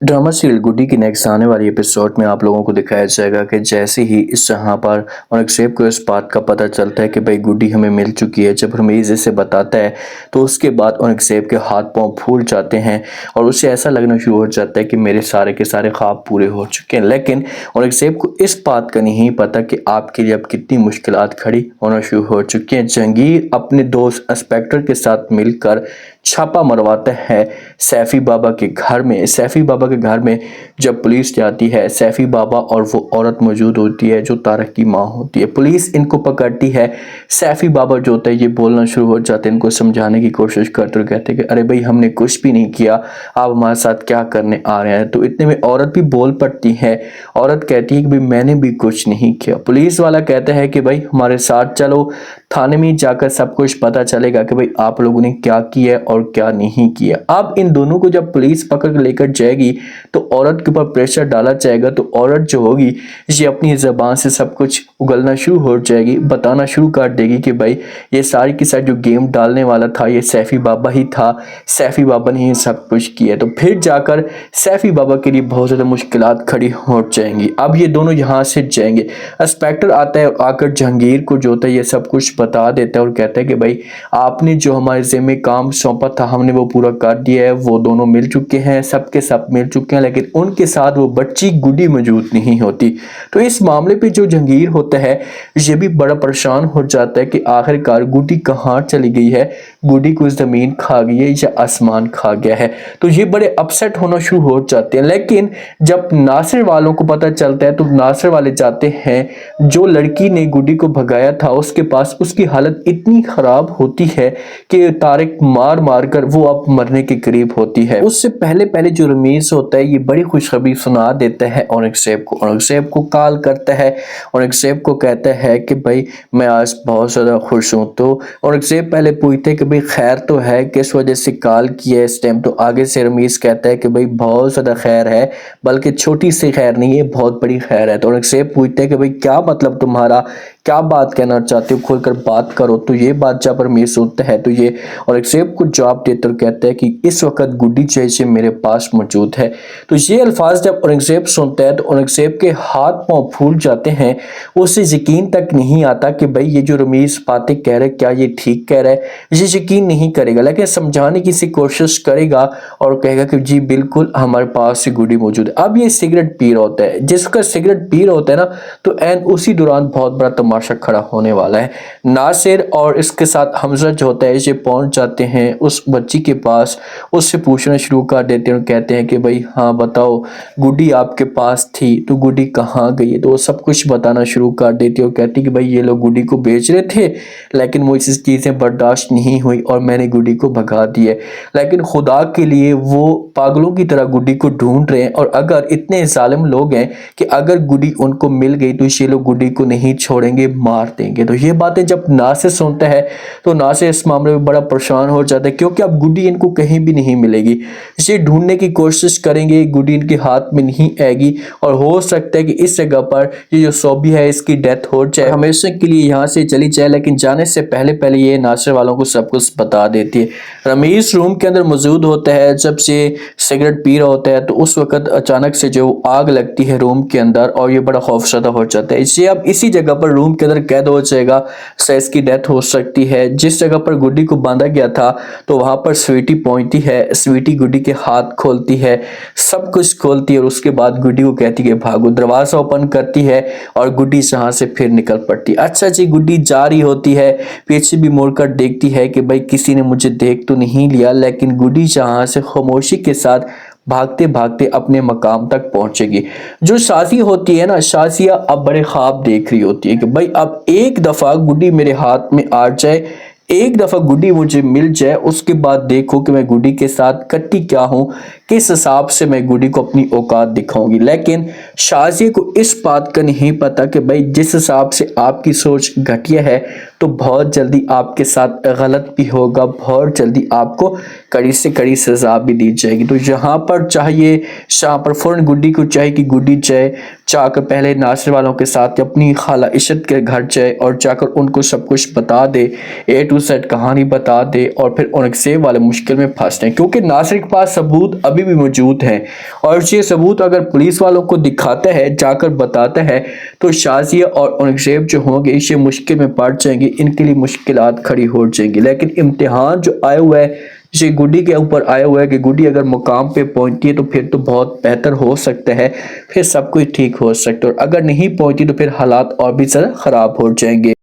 Drama serial गुड्डी की next आने वाली एपिसोड में आप लोगों को दिखाया जाएगा कि जैसे ही इस जहाँ पर औरंगजेब को इस बात का पता चलता है कि भाई गुड्डी हमें मिल चुकी है, जब रमीज इसे बताता है तो उसके बाद औरंगजेब के हाथ पांव फूल जाते हैं और उसे ऐसा लगना शुरू हो जाता है कि मेरे सारे के सारे ख्वाब पूरे हो चुके हैं। लेकिन औरंगजेब को इस बात का नहीं पता कि आपके लिए अब कितनी मुश्किलात खड़ी होना शुरू हो चुकी हैं। जहांगीर अपने दोस्त इंस्पेक्टर के साथ मिलकर छापा मरवाता है सैफी बाबा के घर में। सैफी बाबा के घर में जब पुलिस जाती है, सैफी बाबा और वो औरत मौजूद होती है जो तारक की माँ होती है। पुलिस इनको पकड़ती है। सैफी बाबा जो होता है ये बोलना शुरू हो जाते हैं, इनको समझाने की कोशिश करते और कहते हैं कि अरे भाई हमने कुछ भी नहीं किया, आप हमारे साथ क्या करने आ रहे हैं। तो इतने में औरत भी बोल पड़ती है। औरत कहती है कि भाई मैंने भी कुछ नहीं किया। पुलिस वाला कहता है कि भाई हमारे साथ चलो, थाने में जाकर सब कुछ पता चलेगा कि भाई आप लोगों ने क्या किया और क्या नहीं किया। अब इन दोनों को जब पुलिस पकड़ कर लेकर जाएगी तो औरत के ऊपर प्रेशर डाला जाएगा, तो औरत जो होगी ये अपनी ज़बान से सब कुछ उगलना शुरू हो जाएगी, बताना शुरू कर देगी कि भाई ये सारी की सारी जो गेम डालने वाला था ये सैफी बाबा ही था, सैफी बाबा ने ये सब कुछ किया। तो फिर जाकर सैफी बाबा के लिए बहुत ज़्यादा मुश्किलात खड़ी हो जाएंगी। अब ये दोनों यहाँ से जाएंगे। इंस्पेक्टर आता है, आकर जहांगीर को जो होता है ये सब कुछ बता देता है और कहता है कि भाई आपने जो हमारे ज़िम्मे काम सौंपा था हमने वो पूरा कर दिया है। वो दोनों मिल चुके हैं, सबके सब मिल चुके हैं, लेकिन उनके साथ वो बच्ची गुड्डी मौजूद नहीं होती। तो इस मामले पे जो जहांगीर होता है ये भी बड़ा परेशान हो जाता है कि आखिरकार गुड्डी कहाँ चली गई है, गुड्डी को ज़मीन खा गई है या आसमान खा गया है। तो ये बड़े अपसेट होना शुरू हो जाते हैं। लेकिन जब नासिर वालों को पता चलता है तो नासिर वाले जाते हैं, जो लड़की ने गुड्डी को भगाया था उसके पास। उसकी हालत इतनी खराब होती है कि तारिक मार मार कर वो अब मरने के करीब होती है। उससे पहले पहले जो रमीज होता है ये बड़ी खुशखबरी सुना देता है औरंगजेब को। औरंगजेब को कॉल करता है, औरंगजेब को कहता है कि भाई मैं आज बहुत ज़्यादा खुश हूँ। तो औरंगजेब पहले पूछते हैं कि भाई खैर तो है, किस वजह से कॉल किया है इस टाइम। तो आगे से रमीज कहता है कि भाई बहुत ज़्यादा खैर है, बल्कि छोटी सी खैर नहीं है, बहुत बड़ी खैर है। तो औरंगजेब पूछते हैं कि भाई क्या मतलब तुम्हारा, क्या बात कहना चाहते हो, खुलकर बात करो। तो ये बात जब रमीज सुनता है तो ये औरंगजेब को जवाब देते और कहता है कि इस वक्त गुड्डी जैसे मेरे पास मौजूद है। तो ये अल्फाज जब औरंगजेब सुनता है तो औरंगजेब के हाथ पांव फूल जाते हैं। उसे यकीन तक नहीं आता कि भाई ये जो रमीज बातें कह रहा है क्या ये ठीक कह रहा है। ये यकीन नहीं करेगा, लेकिन समझाने की सी कोशिश करेगा और कहेगा कि जी बिल्कुल हमारे पास से गुड्डी मौजूद है। अब ये सिगरेट पी रहा होता है, जिसका सिगरेट पी रहा होता है ना, तो एन उसी दौरान बहुत बड़ा तमाशा खड़ा होने वाला है। नासिर और इसके साथ हमजा जो होता है ये पहुंच जाते हैं उस बच्ची के पास। उससे पूछना शुरू कर देते हैं और कहते हैं कि भाई हाँ बताओ, गुड्डी आपके पास थी तो गुड्डी कहाँ गई है। तो वो सब कुछ बताना शुरू कर देती है और कहती है कि भाई ये लोग गुड्डी को बेच रहे थे, लेकिन मुझे चीज़ें बर्दाश्त नहीं हुई और मैंने गुड्डी को भगा दिया। लेकिन खुदा के लिए वो पागलों की तरह गुड्डी को ढूंढ रहे हैं, और अगर इतने जालिम लोग हैं कि अगर गुड्डी उनको मिल गई तो ये लोग गुड्डी को नहीं छोड़ेंगे, मार देंगे। तो ये बातें जब नासिर सुनता है तो नासिर इस मामले में बड़ा परेशान हो जाता है, क्योंकि अब गुड्डी इनको कहीं भी नहीं मिलेगी। इसे ढूंढने की कोशिश करेंगे, गुड्डी इनके हाथ में नहीं आएगी और हो सकता है कि इस जगह पर ये जो सोबी है इसकी डेथ हो जाए, हमेशा के लिए यहाँ से चली जाए। लेकिन जाने से पहले पहले ये नासिर वालों को सब कुछ बता देती है। रमीज रूम के अंदर मौजूद होता है, जब से सिगरेट पी रहा होता है तो उस वक्त अचानक से जो आग लगती है रूम के अंदर और ये बड़ा खौफजदा हो जाता है। इसे अब इसी जगह पर रूम के अंदर कैद हो जाएगा, सैस की डेथ हो सकती है। जिस जगह पर गुड्डी को बांधा गया था तो वहां पर स्वीटी पहुंचती है। स्वीटी गुड्डी के हाथ खोलती है, सब कुछ खोलती है और उसके बाद गुड्डी को कहती है भागो। दरवाजा ओपन करती है और गुड्डी यहाँ से फिर निकल पड़ती। अच्छा जी, गुड्डी जा रही होती है, पीछे भी मुड़कर देखती है कि भाई किसी ने मुझे देख तो नहीं लिया, लेकिन गुड्डी यहाँ से खामोशी के साथ भागते भागते अपने मकाम तक पहुंचेगी। जो शाजिया होती है ना, शाजिया अब बड़े ख्वाब देख रही होती है कि भाई अब एक दफ़ा गुड्डी मेरे हाथ में आ जाए, एक दफ़ा गुड्डी मुझे मिल जाए, उसके बाद देखो कि मैं गुड्डी के साथ कट्टी क्या हूँ, किस हिसाब से मैं गुड्डी को अपनी औकात दिखाऊंगी। लेकिन शाजिया को इस बात का नहीं पता कि भाई जिस हिसाब से आपकी सोच घटिया है तो बहुत जल्दी आपके साथ गलत भी होगा, बहुत जल्दी आपको कड़ी से कड़ी सजा भी दी जाएगी। तो यहाँ पर चाहिए शाह पर फौरन गुड्डी को चाहिए कि गुड्डी जाए, जाकर पहले नासिर वालों के साथ अपनी खाला इशत के घर जाए और जाकर उनको सब कुछ बता दे, ए टू जेड कहानी बता दे, और फिर औरंगजेब वाले मुश्किल में फंसते हैं क्योंकि नासिर के पास सबूत अभी ابھی بھی موجود ہیں، اور یہ ثبوت اگر پولیس والوں کو دکھاتا ہے، جا کر بتاتا ہے، تو شازیہ اور اورنگزیب جو ہوں گے یہ مشکل میں پڑ جائیں گے، ان کے لیے مشکلات کھڑی ہو جائیں گی۔ لیکن امتحان جو آیا ہوا ہے جسے گڈی کے اوپر آیا ہوا ہے کہ گڈی اگر مقام پہ پہنچتی ہے تو پھر تو بہت بہتر ہو سکتا ہے، پھر سب کچھ ٹھیک ہو سکتا ہے، اور اگر نہیں پہنچتی تو پھر حالات اور بھی زیادہ خراب ہو جائیں گے۔